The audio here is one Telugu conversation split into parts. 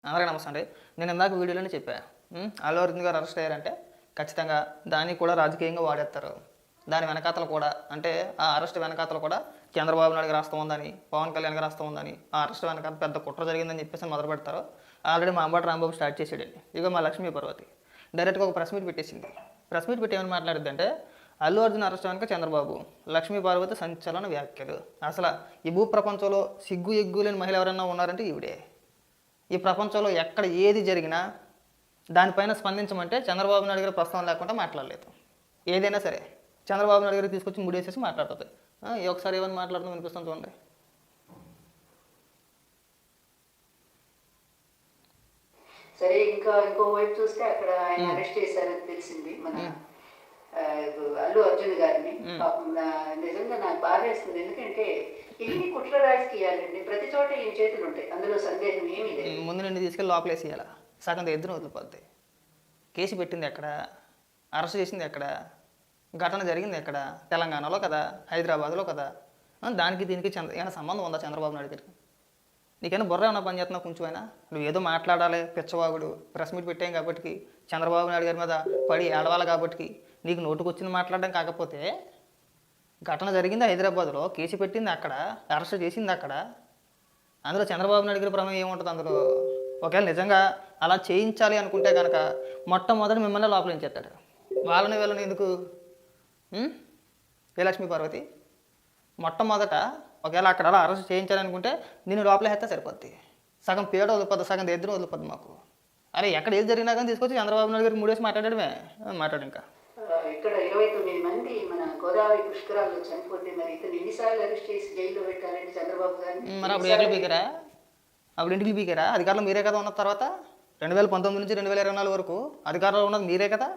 అందరికీ నమస్తే అండి. నేను ఇందాక వీడియోలోనే చెప్పాను, అల్లు అర్జున్ గారు అరెస్ట్ అయ్యారంటే ఖచ్చితంగా దాన్ని కూడా రాజకీయంగా వాడేస్తారు. దాని వెనకాతలు కూడా అంటే ఆ అరెస్ట్ వెనకాతలు కూడా చంద్రబాబు నాయుడు గారు రాస్తూ ఉందని, పవన్ కళ్యాణ్ గారు రాస్తూ ఉందని, ఆ అరెస్ట్ వెనకాల పెద్ద కుట్ర జరిగిందని చెప్పేసి మొదలు పెడతారు. ఆల్రెడీ మా అంబటి రాంబాబు స్టార్ట్ చేసాడండి. ఇక మా లక్ష్మీ పార్వతి డైరెక్ట్గా ఒక ప్రెస్ మీట్ పెట్టేసింది. ప్రెస్ మీట్ పెట్టి ఏమని మాట్లాడిద్దంటే, అల్లు అర్జున్ అరెస్ట్ వెనక చంద్రబాబు, లక్ష్మీ పార్వతి సంచలన వ్యాఖ్యలు. అసలు ఈ భూ ప్రపంచంలో సిగ్గు ఎగ్గు లేని మహిళ ఎవరన్నా ఉన్నారంటే ఈవిడే. ఈ ప్రపంచంలో ఎక్కడ ఏది జరిగినా దానిపైన స్పందించమంటే చంద్రబాబు నాయుడు గారు ప్రస్తావన లేకుండా మాట్లాడలేదు. ఏదైనా సరే చంద్రబాబు నాయుడు గారికి తీసుకొచ్చి ముడేసేసి మాట్లాడుతుంది. ఒకసారి ఏమని మాట్లాడుతూ వినిపిస్తుంది చూడండి. సరే, ఇంకో వైపు చూస్తే అక్కడ ఆయన అరెస్ట్ చేశారని తెలిసింది మన అల్లు అర్జున్ గారిని. నిజంగా నాకు బాధ వేస్తుంది. ఎందుకంటే ఇన్ని కుట్ర రాజకీయాలండి, ప్రతి చోట ఈ చేతులు ఉంటాయి, అందులో సందేహం ఏమీ లేదు. ముందు నిన్ను తీసుకెళ్ళి లోపలేసేయాల, సగం ఎదురు వదిలిపోద్ది. కేసు పెట్టింది ఎక్కడ, అరెస్ట్ చేసింది ఎక్కడ, ఘటన జరిగింది ఎక్కడ? తెలంగాణలో కదా, హైదరాబాద్లో కదా. దానికి దీనికి ఏమైనా సంబంధం ఉందా చంద్రబాబు నాయుడు గారికి? నీకైనా బుర్ర ఏమైనా పని చేస్తున్నావు కొంచెం అయినా? నువ్వు ఏదో మాట్లాడాలి, పిచ్చవాగుడు ప్రెస్ మీట్ పెట్టాం కాబట్టి, చంద్రబాబు నాయుడు గారి మీద పడి ఏడవాలి కాబట్టి నీకు నోటుకు వచ్చింది మాట్లాడడం. కాకపోతే ఘటన జరిగింది హైదరాబాద్లో, కేసు పెట్టింది అక్కడ, అరెస్ట్ చేసింది అక్కడ. అందులో చంద్రబాబు నాయుడు గారి ప్రమేయం ఏముంటుంది అందులో? ఒకవేళ నిజంగా అలా చేయించాలి అనుకుంటే కనుక మొట్టమొదటి మిమ్మల్ని లోపలించేస్తాడు. వాళ్ళని వీళ్ళని ఎందుకు? ఏ లక్ష్మీ పార్వతి, మొట్టమొదట ఒకవేళ అక్కడ అలా అరెస్ట్ చేయించాలనుకుంటే నేను లోపల హెత్తే సరిపోద్ది. సగం పేడ వదిలిపోద్ది, సగం దగ్గర వదిలిపోద్ది మాకు. అరే ఎక్కడ ఏది జరిగినా కానీ తీసుకొచ్చి చంద్రబాబు నాయుడు గారికి మూడేసి మాట్లాడడమే. మాట్లాడు. ఇంకా ఇక్కడ 29 మంది మన గోదావరి పుష్కరాల్లో చనిపోతే మరి ఇతను ఎన్నిసార్లు అరెస్ట్ చేసి జైల్లో పెట్టాలంటే చంద్రబాబు గారిని? మరి అప్పుడు ఎట్లా పీకారా? అప్పుడు ఇంటికి పీకారా? అధికారంలో మీరే కదా ఉన్న తర్వాత 2019 నుంచి 2024 వరకు అధికారంలో ఉన్నది మీరే కదా.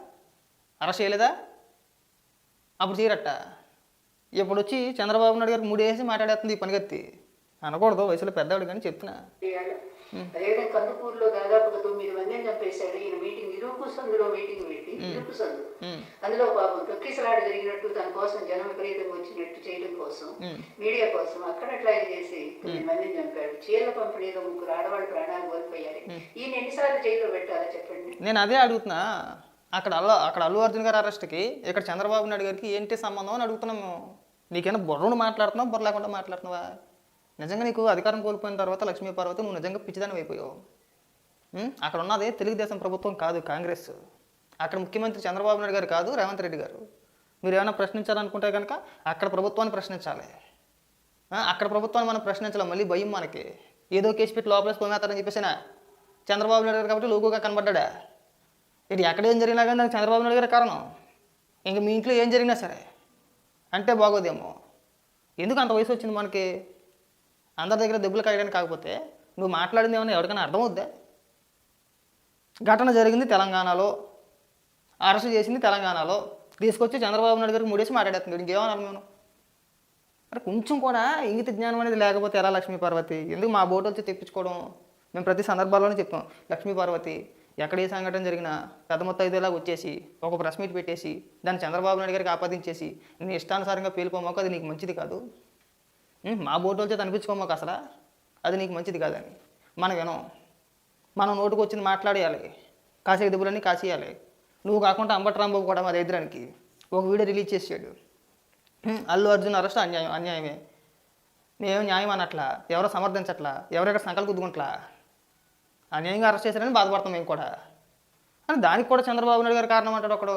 అరెస్ట్ చేయలేదా? అప్పుడు చేయరట. ఇప్పుడు వచ్చి చంద్రబాబు నాయుడు గారికి మూడేసి మాట్లాడేస్తుంది ఈ పనిగత్తి. అనకూడదు, వయసులో పెద్దవాడు కానీ చెప్తున్నా. అదేవిధంగా కందుకూరులో దాదాపుగా 9 మందిని చంపేశాడు. ఈయన మీటింగ్ ఇరుకు సందులో మీటింగ్ పెట్టి, ఇరుకు సందు అందులో పాపం తొక్కిసలాట జరిగినట్టు తన కోసం జనం విపరీతంగా వచ్చినట్టు చేయడం కోసం, మీడియా కోసం అక్కడ అట్లా చేసి 9 మందిని చంపాడు. చీరల పంపిణీలో 3 ఆడవాళ్ళు ప్రాణాలు కోల్పోయారు. ఈయన ఎన్నిసార్లు జైల్లో పెట్టాలో చెప్పండి. నేను అదే అడుగుతున్నా. అక్కడ అల్లు అర్జున్ గారి అరెస్ట్కి ఇక్కడ చంద్రబాబు నాయుడు గారికి ఏంటి సంబంధం అని అడుగుతున్నాము. నీకైనా బుర్రను మాట్లాడుతున్నావు, బుర్ర లేకుండా మాట్లాడుతున్నావా? నిజంగా నీకు అధికారం కోల్పోయిన తర్వాత లక్ష్మీ పార్వతి నువ్వు నిజంగా పిచ్చిదాని అయిపోయావు. అక్కడ ఉన్నది తెలుగుదేశం ప్రభుత్వం కాదు, కాంగ్రెస్. అక్కడ ముఖ్యమంత్రి చంద్రబాబు నాయుడు గారు కాదు, రేవంత్ రెడ్డి గారు. మీరు ఏమైనా ప్రశ్నించాలనుకుంటే కనుక అక్కడ ప్రభుత్వాన్ని ప్రశ్నించాలి. అక్కడ ప్రభుత్వాన్ని మనం ప్రశ్నించాలి. మళ్ళీ భయం మనకి. ఏదో కేసు పెట్టి లోపలేసి పోమేస్తారని చెప్పేసినా చంద్రబాబు నాయుడు గారు కాబట్టి లోకుగా కనబడ్డా. ఇది ఎక్కడ ఏం జరిగినా కానీ నాకు చంద్రబాబు నాయుడు గారి కారణం. ఇంక మీ ఇంట్లో ఏం జరిగినా సరే అంటే బాగోదేమో. ఎందుకు అంత వయసు వచ్చింది మనకి? అందరి దగ్గర దెబ్బలు కాయడానికి. కాకపోతే నువ్వు మాట్లాడింది ఏమన్నా ఎవరికైనా అర్థమవుద్దా? ఘటన జరిగింది తెలంగాణలో, అరెస్ట్ చేసింది తెలంగాణలో, తీసుకొచ్చి చంద్రబాబు నాయుడు గారికి మూడేసి మాట్లాడేస్తుంది. ఇంకేమన్నా మేము మరి కొంచెం కూడా ఇంగిత జ్ఞానం అనేది లేకపోతే ఎలా లక్ష్మీ పార్వతి? ఎందుకు మా బోటు వచ్చి తెప్పించుకోవడం? మేము ప్రతి సందర్భాల్లోనే చెప్తాం, లక్ష్మీ పార్వతి ఎక్కడ ఏ సంఘటన జరిగినా పెద్ద మొత్తం ఐదేలాగా వచ్చేసి ఒక ప్రెస్ మీట్ పెట్టేసి దాన్ని చంద్రబాబు నాయుడు గారికి ఆపాదించేసి నీ ఇష్టానుసారంగా పేలిపోమాకు, అది నీకు మంచిది కాదు. మా బోటు వచ్చి అనిపించుకోమాకు, అసలు అది నీకు మంచిది కాదని మనం వినం. మనం నోటుకు వచ్చింది మాట్లాడేయాలి, కాసే దెబ్బలన్నీ కాసేయాలి. నువ్వు కాకుండా అంబటి రాంబాబు కూడా మా దగ్గరానికి ఒక వీడియో రిలీజ్ చేసాడు. అల్లు అర్జున్ అరెస్ట్ అన్యాయమే, మేమేం న్యాయం అనట్లా, ఎవరో సమర్థించట్లా, ఎవరెక్కడ సంకలు కుద్దుకుంటలా, అన్యాయంగా అరెస్ట్ చేశారని బాధపడతాం మేము కూడా. అని దానికి కూడా చంద్రబాబు నాయుడు గారు కారణం అంటాడు ఒకడు.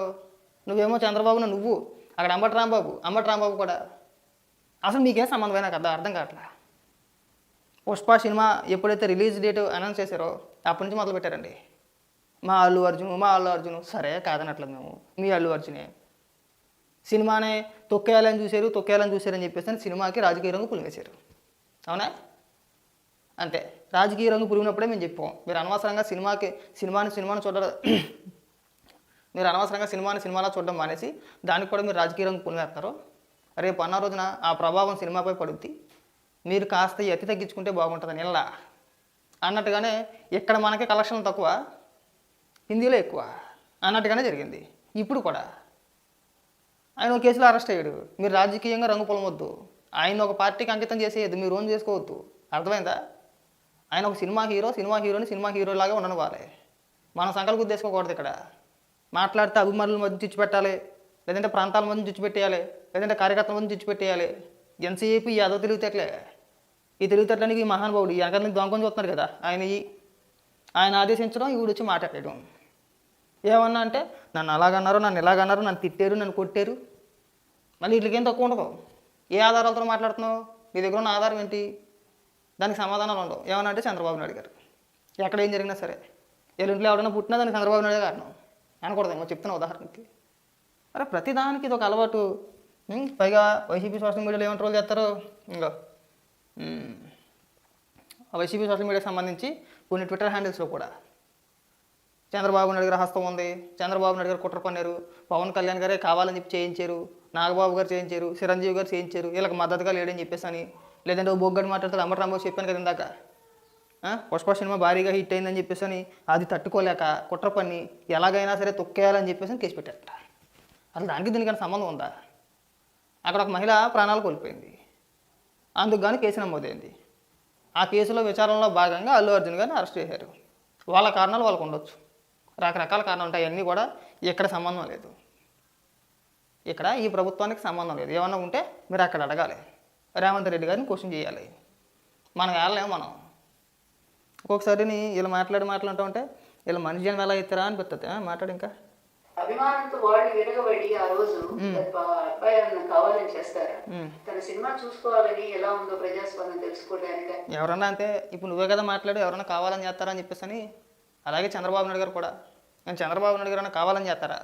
నువ్వేమో చంద్రబాబు నువ్వు, అక్కడ అంబటి రాంబాబు కూడా. అసలు మీకేం సంబంధమైనా కదా అర్థం కావట్లా. పుష్ప సినిమా ఎప్పుడైతే రిలీజ్ డేట్ అనౌన్స్ చేశారో అప్పటి నుంచి మొదలు పెట్టారండి. మా అల్లు అర్జున్ సరే కాదనట్లేదు మేము, మీ అల్లు అర్జునే. సినిమానే తొక్కేయాలని చూశారని చెప్పేసి సినిమాకి రాజకీయ రంగు పులివేశారు. అవునా? అంతే, రాజకీయ రంగు పులిగినప్పుడే మేము చెప్పాం. మీరు అనవసరంగా సినిమాని చూడడం, మీరు అనవసరంగా సినిమాలో చూడడం మానేసి దానికి కూడా మీరు రాజకీయ రంగు పులివేస్తారు. రేపు అన్న రోజున ఆ ప్రభావం సినిమాపై పడుద్ది. మీరు కాస్త ఎత్తి తగ్గించుకుంటే బాగుంటుంది నిల్లా అన్నట్టుగానే ఇక్కడ మనకి కలెక్షన్లు తక్కువ, హిందీలో ఎక్కువ అన్నట్టుగానే జరిగింది. ఇప్పుడు కూడా ఆయన ఒక కేసులో అరెస్ట్ అయ్యాడు. మీరు రాజకీయంగా రంగు పొలమొద్దు, ఆయన ఒక పార్టీకి అంకితం చేసేయద్దు, మీరు ఓన్ చేసుకోవద్దు. అర్థమైందా? ఆయన ఒక సినిమా హీరోని సినిమా హీరోలాగా ఉండనివ్వాలి. మనం సంకల్ప గుద్దేసుకోకూడదు. ఇక్కడ మాట్లాడితే అభిమానుల మధ్య చిచ్చు పెట్టాలి, లేదంటే ప్రాంతాల మధ్య చిచ్చు పెట్టేయాలి, లేదంటే కార్యకర్తల మధ్య చిచ్చు పెట్టేయాలి. ఎంతసేపు ఈ అదో తెలివితేటలే. ఈ తెలివితేటడానికి ఈ మహానుభావుడు ఈ వెనకాల నుంచి దొంగకొని చూస్తున్నారు కదా, ఆయన ఆదేశించడం, ఈవిడ వచ్చి మాట్లాడడం. ఏమన్నా అంటే నన్ను అలాగన్నారు, నన్ను ఇలాగన్నారు, నన్ను తిట్టారు, నన్ను కొట్టారు. మళ్ళీ వీటికేం తక్కువ ఉండదు. ఏ ఆధారాలతో మాట్లాడుతున్నావు? నీ దగ్గర ఉన్న ఆధారం ఏంటి? దానికి సమాధానాలు ఉండవు. ఏమన్నా అంటే చంద్రబాబు నాయుడు గారు. ఎక్కడ ఏం జరిగినా సరే, ఎల్లుంట్లో ఎవరైనా పుట్టినా దానికి చంద్రబాబు నాయుడు కారణం అనకూడదేమో చెప్తున్నా ఉదాహరణకి. అరే ప్రతిదానికి ఇది ఒక అలవాటు. పైగా వైసీపీ సోషల్ మీడియాలో ఏమైనా ట్రోల్ చేస్తారో, ఇంకా వైసీపీ సోషల్ మీడియాకి సంబంధించి కొన్ని ట్విట్టర్ హ్యాండిల్స్లో కూడా చంద్రబాబు నాయుడు గారి హస్తం ఉంది, చంద్రబాబు నాయుడు గారు కుట్ర పన్నారు, పవన్ కళ్యాణ్ గారే కావాలని చెప్పి చేయించారు, నాగబాబు గారు చేయించారు, చిరంజీవి గారు చేయించారు, వీళ్ళకి మద్దతుగా లేడని చెప్పేసి అని. లేదంటే బొగ్గడి మాట్లాడుతాడు అంబటి రాంబాబు చెప్పాను కదా ఇందాక, పుష్ప సినిమా భారీగా హిట్ అయిందని చెప్పేసి అని అది తట్టుకోలేక కుట్ర పన్ని ఎలాగైనా సరే తొక్కేయాలని చెప్పేసి కేసు పెట్టారట. అసలు దానికి దీనికైనా సంబంధం ఉందా? అక్కడ ఒక మహిళ ప్రాణాలు కోల్పోయింది, అందుకు కానీ కేసు నమోదైంది. ఆ కేసులో విచారణలో భాగంగా అల్లు అర్జున్ గారిని అరెస్ట్ చేశారు. వాళ్ళ కారణాలు వాళ్ళకు ఉండొచ్చు, రకరకాల కారణాలు ఉంటాయి. అవన్నీ కూడా ఇక్కడ సంబంధం లేదు. ఇక్కడ ఈ ప్రభుత్వానికి సంబంధం లేదు. ఏమన్నా ఉంటే మీరు అక్కడ అడగాలి, రేవంత్ రెడ్డి గారిని క్వశ్చన్ చేయాలి. మనం వెళ్ళలేము. మనం ఒక్కొక్కసారి వీళ్ళు మాట్లాడుతూ ఉంటే వీళ్ళు మనిషి జనం ఎలా అవుతారా అనిపిస్తుంది. మాట్లాడు ఇంకా. అభిమానంతో వాళ్ళు విరగబడి ఆ రోజు అబ్బాయి కావాలని చేస్తారా? తన సినిమా చూసుకోవాలని ఎలా ఉందో ప్రజాస్వామ్యం తెలుసుకోవడానికి. ఎవరన్నా అంతే. ఇప్పుడు నువ్వే కదా మాట్లాడు, ఎవరన్నా కావాలని చేస్తారా అని చెప్పేసి అని. అలాగే చంద్రబాబు నాయుడు గారు కూడా, నేను చంద్రబాబు నాయుడు గారు కావాలని చేస్తారా,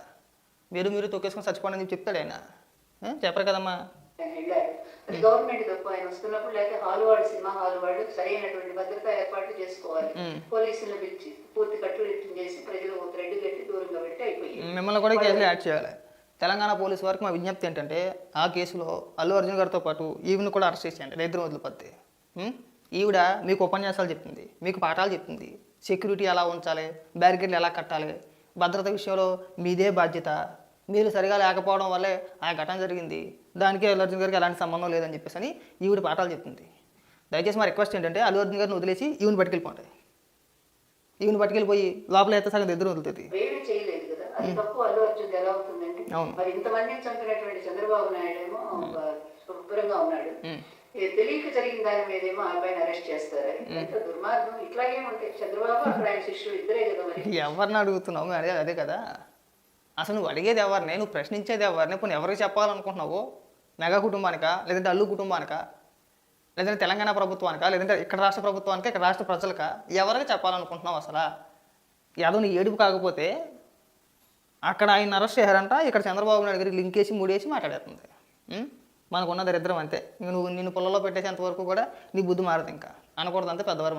మీరు తొక్కేసుకొని చచ్చిపోండి అని చెప్తాడు ఆయన. చెప్పరు కదమ్మా. వెళ్ళారు. అది గవర్నమెంట్ తప్పు. ఆయన వస్తున్నప్పుడు లేకపోతే హాల్ వాడు, సినిమా హాల్ వాడు సరైనటువంటి భద్రతా ఏర్పాట్లు చేసుకోవాలి. పోలీసులను పిలిచి పూర్తి కట్టుదిట్టం చేసి ప్రజలు థ్రెడ్ కట్టి దూరంగా పెట్టి అయిపోయింది. మిమ్మల్ని కూడా కేసులో యాడ్ చేయాలి. తెలంగాణ పోలీసు వారికి మా విజ్ఞప్తి ఏంటంటే ఆ కేసులో అల్లు అర్జున్ గారితో పాటు ఈవిని కూడా అరెస్ట్ చేసేయండి, ఇద్దరు వదిలిపోతే. ఈవిడ మీకు ఉపన్యాసాలు చెప్తుంది, మీకు పాఠాలు చెప్తుంది, సెక్యూరిటీ ఎలా ఉంచాలి, బ్యారికేడ్లు ఎలా కట్టాలి, భద్రత విషయంలో మీదే బాధ్యత, మీరు సరిగా లేకపోవడం వల్లే ఆ ఘటన జరిగింది, దానికి అల్లు అర్జున్ గారికి ఎలాంటి సంబంధం లేదని చెప్పేసి అని ఈవిడ పాఠాలు చెప్తుంది. దయచేసి మా రిక్వెస్ట్ ఏంటంటే అల్లు అర్జున్ గారిని వదిలేసి ఈవిని పట్టుకెళ్ళిపోండి. ఈవిని పట్టుకెళ్ళిపోయి లోపల అయితే సగం ఇద్దరు వదులుతుంది. చేయలేదు కదా, అది తప్పు. అల్లు అర్జున్ ఎలా అవుతుందండి? మరి ఇంతమందిని చంపినటువంటి చంద్రబాబు నాయుడు ఏమో శుభ్రంగా ఉన్నాడు, తెలియక జరిగిన దాని మీదేమో అబ్బాయిని అరెస్ట్ చేస్తారు. ఎంత దుర్మార్గం. ఇట్లాగే ఉంటాయి. చంద్రబాబు అక్కడ ఆయన శిష్యుడు ఇద్దరే కదా. మరి ఎవరిని అడుగుతున్నావు? అదే కదా అసలు నువ్వు అడిగేది ఎవరిని, నువ్వు ప్రశ్నించేది ఎవరిని, ఇప్పుడు ఎవరికి చెప్పాలనుకుంటున్నావు? మెగా కుటుంబానికా, లేదంటే అల్లు కుటుంబానికా, లేదంటే తెలంగాణ ప్రభుత్వానికా, లేదంటే ఇక్కడ రాష్ట్ర ప్రభుత్వానికా, ఇక్కడ రాష్ట్ర ప్రజలకా, ఎవరికి చెప్పాలనుకుంటున్నావు? అసలు ఏదో నీ ఏడుపు కాకపోతే అక్కడ ఆయన అరెస్ట్ చేశారంట, ఇక్కడ చంద్రబాబు నాయుడు గారికి లింక్ వేసి మూడేసి మాట్లాడేస్తుంది. మనకున్న దరిద్రం అంతే. నిన్ను పొలంలో పెట్టేసేంత వరకు కూడా నీ బుద్ధి మారదు. ఇంకా అనకూడదు అంతే పెద్దవారు